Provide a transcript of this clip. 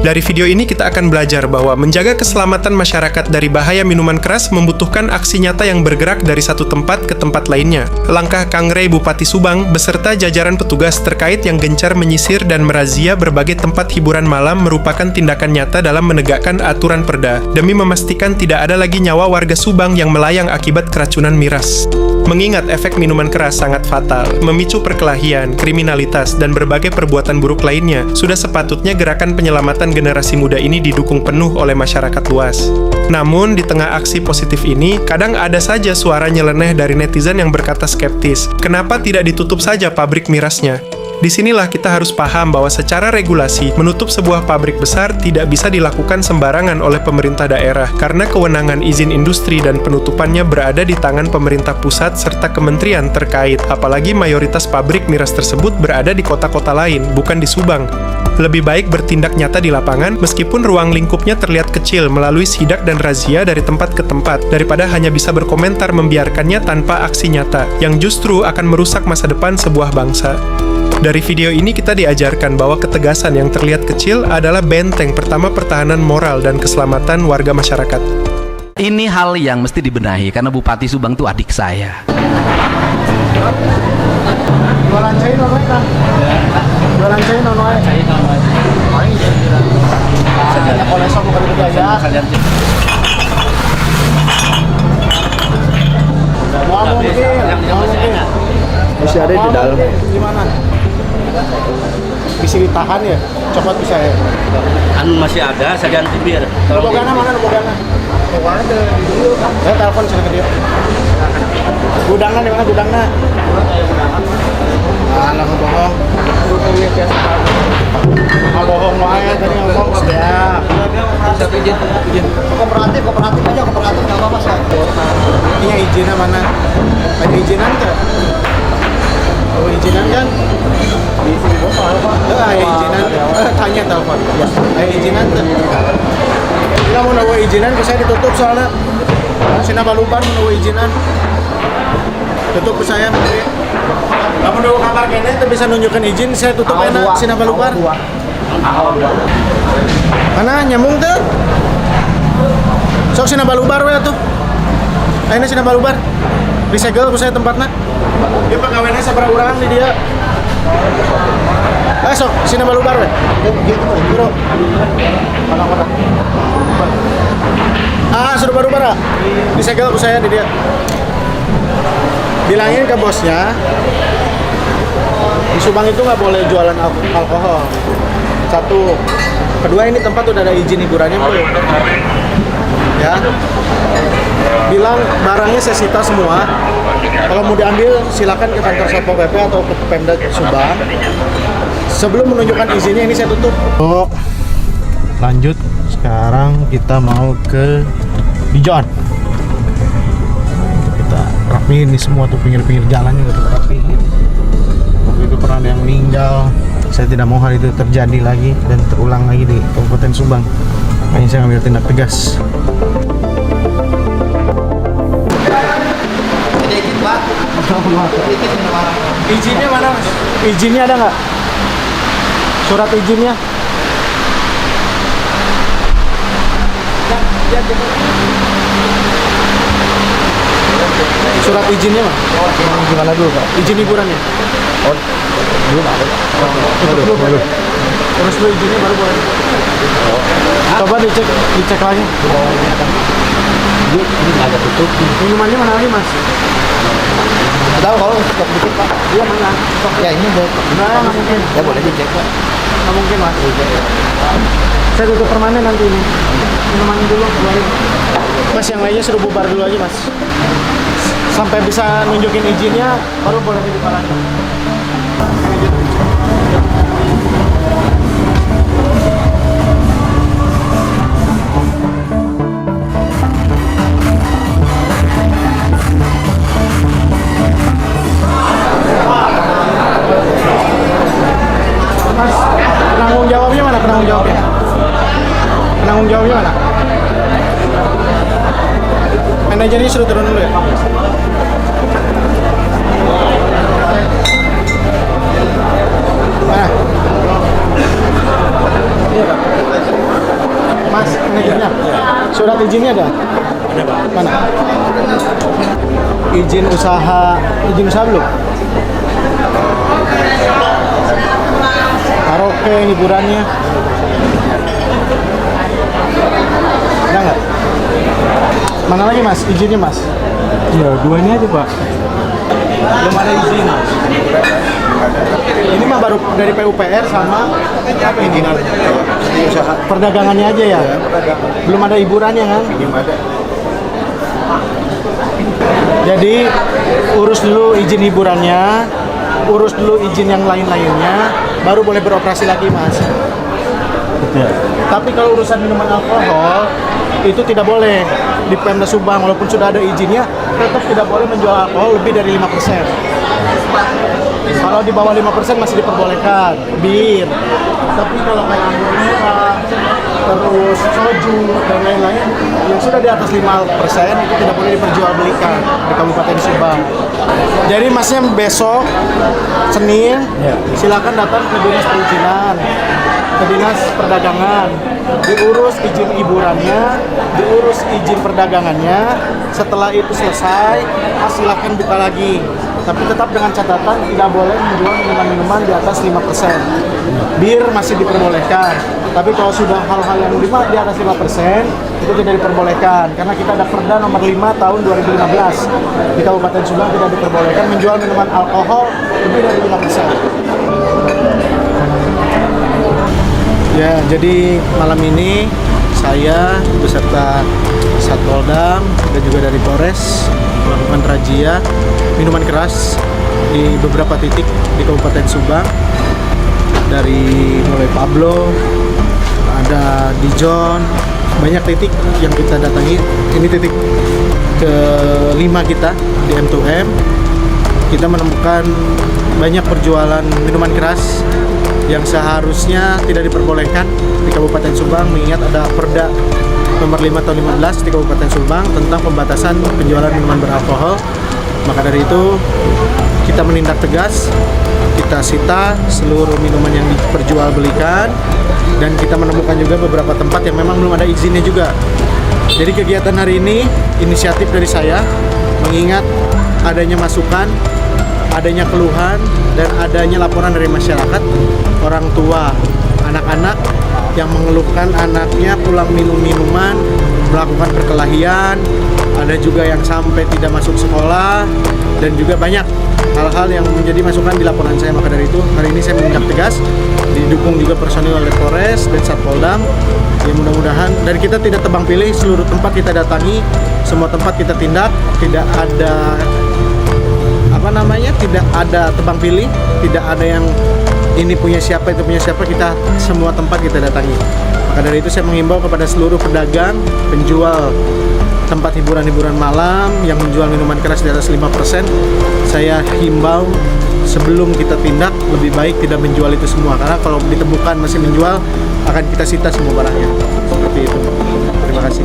Dari video ini kita akan belajar bahwa menjaga keselamatan masyarakat dari bahaya minuman keras membutuhkan aksi nyata yang bergerak dari satu tempat ke tempat lainnya. Langkah Kang Rey Bupati Subang beserta jajaran petugas terkait yang gencar menyisir dan merazia berbagai tempat hiburan malam merupakan tindakan nyata dalam menegakkan aturan perda demi memastikan tidak ada lagi nyawa warga Subang yang melayang akibat keracunan miras. Mengingat efek minuman keras sangat fatal, memicu perkelahian, kriminalitas, dan berbagai perbuatan buruk lainnya, sudah sepatutnya gerakan penyelamatan generasi muda ini didukung penuh oleh masyarakat luas. Namun, di tengah aksi positif ini, kadang ada saja suara nyeleneh dari netizen yang berkata skeptis, kenapa tidak ditutup saja pabrik mirasnya? Disinilah kita harus paham bahwa secara regulasi, menutup sebuah pabrik besar tidak bisa dilakukan sembarangan oleh pemerintah daerah karena kewenangan izin industri dan penutupannya berada di tangan pemerintah pusat serta kementerian terkait, apalagi mayoritas pabrik miras tersebut berada di kota-kota lain, bukan di Subang. Lebih baik bertindak nyata di lapangan meskipun ruang lingkupnya terlihat kecil melalui sidak dan razia dari tempat ke tempat daripada hanya bisa berkomentar membiarkannya tanpa aksi nyata yang justru akan merusak masa depan sebuah bangsa. Dari video ini kita diajarkan bahwa ketegasan yang terlihat kecil adalah benteng pertama pertahanan moral dan keselamatan warga masyarakat. Ini hal yang mesti dibenahi karena Bupati Subang itu adik saya. Jualan cair nonoi kan? Jualan cair nonoi. Sedangkan oleh sok bukan berjaya. Mau mungkin. Masih ada di dalam. Gimana? Bisa ditahan ya? Copot bisa ya? Kan masih ada, saya ganti biar. Bogana mana Bogana? Bogana di dulu. Saya telepon sana ke dia. Gudangnya di mana gudangnya? Anak bohong. Bohong wae tadi ngomong siap. Satu izin. Kooperatif aja kooperatif enggak apa-apa saya. Ini izinnya mana? Ada izinan enggak? Kalau izinan kan di sini bos Pak. Ada izinan. Tanya telepon. Ada izinan tuh. Kita mau nawa izinan ke saya ditutup soalnya. Sina balubar mau nawa izinan. Tutup ke saya mungkin. Kamu nawa kamar kene tuh bisa nunjukkan izin saya tutup enak sina balubar. Mana nyambung tuh? Sok sina balubar we tuh. Ayeuna sina balubar. Disegel ku saya tempatna. Dia pegawainya sabaraha urang di dia. Sok sina balubar we. Bro. Sudah balubar. Disegel ku saya di dia. Bilangin ke bosnya. Di Subang itu nggak boleh jualan alkohol. Satu. Kedua, ini tempat udah ada izin hiburannya belum? Ya. Bilang barangnya saya sita semua. Kalau mau diambil silakan ke kantor Satpol PP atau ke Pemda Subang. Sebelum menunjukkan izinnya ini saya tutup. Lanjut. Sekarang kita mau ke Dijon. Kita rapiin nih semua tuh pinggir-pinggir jalannya kita rapiin. Waktu itu pernah ada yang meninggal. Saya tidak mau hal itu terjadi lagi dan terulang lagi di Kabupaten Subang. Makanya saya ambil tindak tegas. Izin Pak. Izinnya mana Mas? Izinnya ada nggak? Surat izinnya? Surat izinnya mah? Gimana dulu Pak? Izin hiburannya? Oh, belum ada. Terus lu izinnya baru boleh. Coba dicek lagi. Ini nggak ada tutup. Minumannya mana lagi Mas? Tahu kalau stok dikit Pak. Iya mana? Ya ini deh. Nggak mungkin. Ya boleh dicek Pak. Nggak mungkin Mas. Saya tutup permanen nanti ini. Minumannya dulu keluarin. Mas yang lainnya suruh bubar dulu aja Mas. Sampai bisa nunjukin izinnya baru boleh dibuka lagi. Mas, penanggung jawabnya mana? Penanggung jawabnya mana? Manajernya suruh turun dulu ya. Mana? Iya Pak. Surat izinnya ada? Ada, Pak. Mana? Izin usaha belum? Karaoke, hiburannya. Ada nggak? Mana lagi Mas? Izinnya Mas? Ya, dua ini aja Pak. Belum ada izin. Ini mah baru dari PUPR sama apa ini? Usaha perdagangannya aja ya? Belum ada hiburannya kan? Belum ada. Jadi urus dulu izin hiburannya, urus dulu izin yang lain-lainnya, baru boleh beroperasi lagi Mas. Tapi kalau urusan minuman alkohol itu tidak boleh di Pemda Subang, walaupun sudah ada izinnya, tetap tidak boleh menjual alkohol lebih dari 5%. Kalau di bawah 5% masih diperbolehkan bir. Tapi kalau kayak anggur merah, terus soju dan lain-lain yang sudah di atas 5% itu tidak boleh diperjualbelikan di Kabupaten Subang. Jadi Masnya besok Senin silakan datang ke Dinas Perizinan, ke Dinas Perdagangan, diurus izin hiburannya, diurus izin perdagangannya. Setelah itu selesai, Mas silakan buka lagi. Tapi tetap dengan catatan tidak boleh menjual minuman-minuman di atas 5%. Bir masih diperbolehkan. Tapi kalau sudah hal-hal yang di atas 5% itu tidak diperbolehkan. Karena kita ada Perda nomor 5 tahun 2015. Di Kabupaten Subang tidak diperbolehkan menjual minuman alkohol lebih dari 5%. Ya, jadi malam ini saya beserta Satpoldam dan juga dari Polres melakukan razia minuman keras di beberapa titik di Kabupaten Subang. Dari mulai Pablo, ada Dijon, banyak titik yang kita datangi. Ini titik ke-5 kita di M2M. Kita menemukan banyak perjualan minuman keras yang seharusnya tidak diperbolehkan di Kabupaten Subang, mengingat ada Perda nomor 5 tahun 15 di Kabupaten Subang tentang pembatasan penjualan minuman beralkohol. Maka dari itu kita menindak tegas, kita sita seluruh minuman yang diperjualbelikan, dan kita menemukan juga beberapa tempat yang memang belum ada izinnya juga. Jadi kegiatan hari ini inisiatif dari saya, mengingat adanya masukan, adanya keluhan, dan adanya laporan dari masyarakat, orang tua, anak-anak yang mengeluhkan anaknya pulang minum minuman, melakukan perkelahian, ada juga yang sampai tidak masuk sekolah, dan juga banyak hal-hal yang menjadi masukan di laporan saya. Maka dari itu hari ini saya menindak tegas, didukung juga personil oleh Polres dan Satpoldam. Ya mudah-mudahan, dan kita tidak tebang pilih, seluruh tempat kita datangi, semua tempat kita tindak, tidak ada tidak ada tebang pilih, tidak ada yang ini punya siapa, itu punya siapa, kita semua tempat kita datangi. Maka dari itu saya menghimbau kepada seluruh pedagang, penjual tempat hiburan-hiburan malam yang menjual minuman keras di atas 5%, saya himbau sebelum kita tindak, lebih baik tidak menjual itu semua, karena kalau ditemukan masih menjual akan kita sita semua barangnya. Seperti itu. Terima kasih.